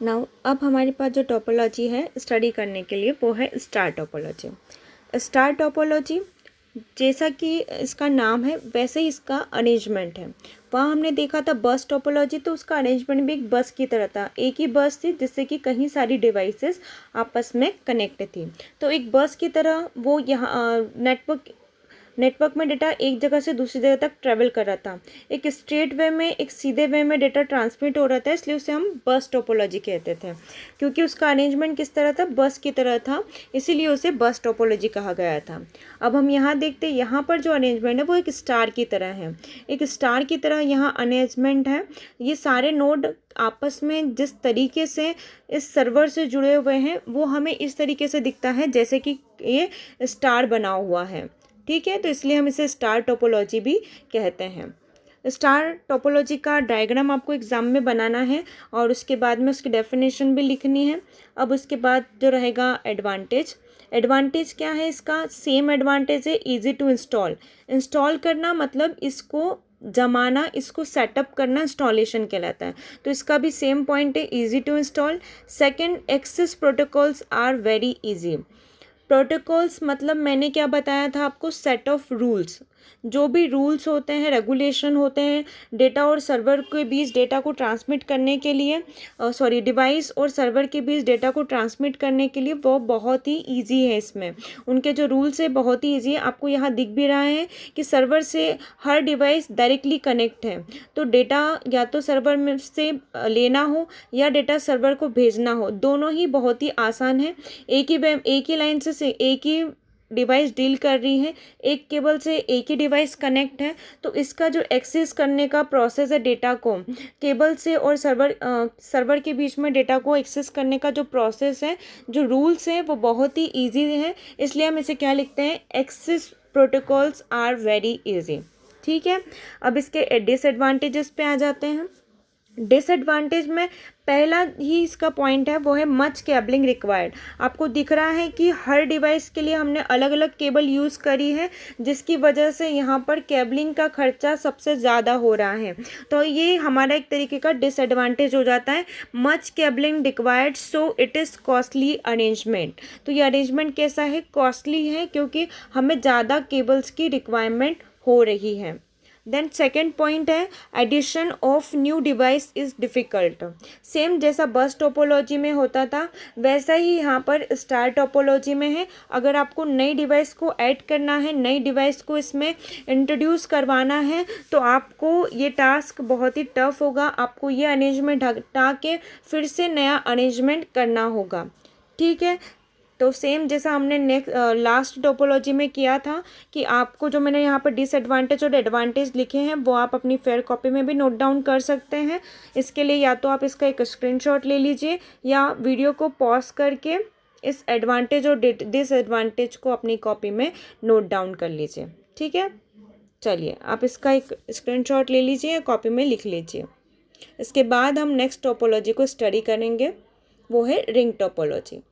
Now अब हमारे पास जो टोपोलॉजी है स्टडी करने के लिए वो है स्टार टोपोलॉजी। स्टार टोपोलॉजी जैसा कि इसका नाम है वैसे ही इसका अरेंजमेंट है। वहाँ हमने देखा था बस टोपोलॉजी, तो उसका अरेंजमेंट भी एक बस की तरह था। एक ही बस थी जिससे कि कहीं सारी डिवाइसेस आपस में कनेक्ट थी। तो एक बस की तरह वो यहाँ नेटवर्क में डेटा एक जगह से दूसरी जगह तक ट्रैवल कर रहा था। एक स्ट्रेट वे में, एक सीधे वे में डेटा ट्रांसमिट हो रहा था, इसलिए उसे हम बस टोपोलॉजी कहते थे। क्योंकि उसका अरेंजमेंट किस तरह था, बस की तरह था, इसीलिए उसे बस टोपोलॉजी कहा गया था। अब हम यहाँ देखते हैं, यहाँ पर जो अरेंजमेंट है वो एक स्टार की तरह है। एक स्टार की तरह यहाँ अरेंजमेंट है। ये सारे नोड आपस में जिस तरीके से इस सर्वर से जुड़े हुए हैं वो हमें इस तरीके से दिखता है जैसे कि ये स्टार बना हुआ है। ठीक है, तो इसलिए हम इसे स्टार टोपोलॉजी भी कहते हैं। स्टार टोपोलॉजी का डायग्राम आपको एग्जाम में बनाना है और उसके बाद में उसकी डेफिनेशन भी लिखनी है। अब उसके बाद जो रहेगा एडवांटेज। एडवांटेज क्या है इसका? सेम एडवांटेज है, इजी टू इंस्टॉल करना, मतलब इसको जमाना, इसको सेटअप करना इंस्टॉलेशन कहलाता है। तो इसका भी सेम पॉइंट है, easy to install. Second, access protocols are very easy. Protocols मतलब मैंने क्या बताया था आपको, सेट ऑफ रूल्स। जो भी रूल्स होते हैं, रेगुलेशन होते हैं डेटा और सर्वर के बीच डेटा को ट्रांसमिट करने के लिए, डिवाइस और सर्वर के बीच डेटा को ट्रांसमिट करने के लिए, वो बहुत ही इजी है। इसमें उनके जो रूल्स है बहुत ही इजी है। आपको यहाँ दिख भी रहा है कि सर्वर से हर डिवाइस डायरेक्टली कनेक्ट है। तो डेटा या तो सर्वर में से लेना हो या डेटा सर्वर को भेजना हो, दोनों ही बहुत ही आसान है। एक ही लाइन से एक ही डिवाइस डील कर रही है, एक केबल से एक ही डिवाइस कनेक्ट है। तो इसका जो एक्सेस करने का प्रोसेस है डेटा को, केबल से और सर्वर के बीच में डेटा को एक्सेस करने का जो प्रोसेस है, जो रूल्स हैं, वो बहुत ही इजी है। इसलिए हम इसे क्या लिखते हैं, access protocols are very easy. ठीक है, अब इसके डिसएडवांटेजेस पे आ जाते हैं। डिसएडवांटेज में पहला ही इसका पॉइंट है वो है मच केबलिंग रिक्वायर्ड। आपको दिख रहा है कि हर डिवाइस के लिए हमने अलग अलग केबल यूज़ करी है, जिसकी वजह से यहाँ पर केबलिंग का खर्चा सबसे ज़्यादा हो रहा है। तो ये हमारा एक तरीके का डिसएडवांटेज हो जाता है, much cabling required, so it is costly arrangement. तो ये अरेंजमेंट कैसा है, कॉस्टली है, क्योंकि हमें ज़्यादा केबल्स की रिक्वायरमेंट हो रही है। देन सेकेंड पॉइंट है addition of new device is difficult. Same जैसा बस टोपोलॉजी में होता था वैसा ही यहाँ पर स्टार टोपोलॉजी में है। अगर आपको नई डिवाइस को ऐड करना है, नई डिवाइस को इसमें इंट्रोड्यूस करवाना है, तो आपको ये टास्क बहुत ही टफ होगा। आपको ये अरेंजमेंट हटा के फिर से नया अरेंजमेंट करना होगा। ठीक है, तो सेम जैसा हमने लास्ट टोपोलॉजी में किया था कि आपको जो मैंने यहाँ पर डिसएडवांटेज और एडवांटेज लिखे हैं वो आप अपनी फेयर कॉपी में भी नोट डाउन कर सकते हैं। इसके लिए या तो आप इसका एक स्क्रीनशॉट ले लीजिए या वीडियो को पॉज करके इस एडवांटेज और डिसएडवांटेज को अपनी कॉपी में नोट डाउन कर लीजिए। ठीक है, चलिए आप इसका एक स्क्रीनशॉट ले लीजिए या कॉपी में लिख लीजिए। इसके बाद हम नेक्स्ट टोपोलॉजी को स्टडी करेंगे, वो है रिंग टोपोलॉजी।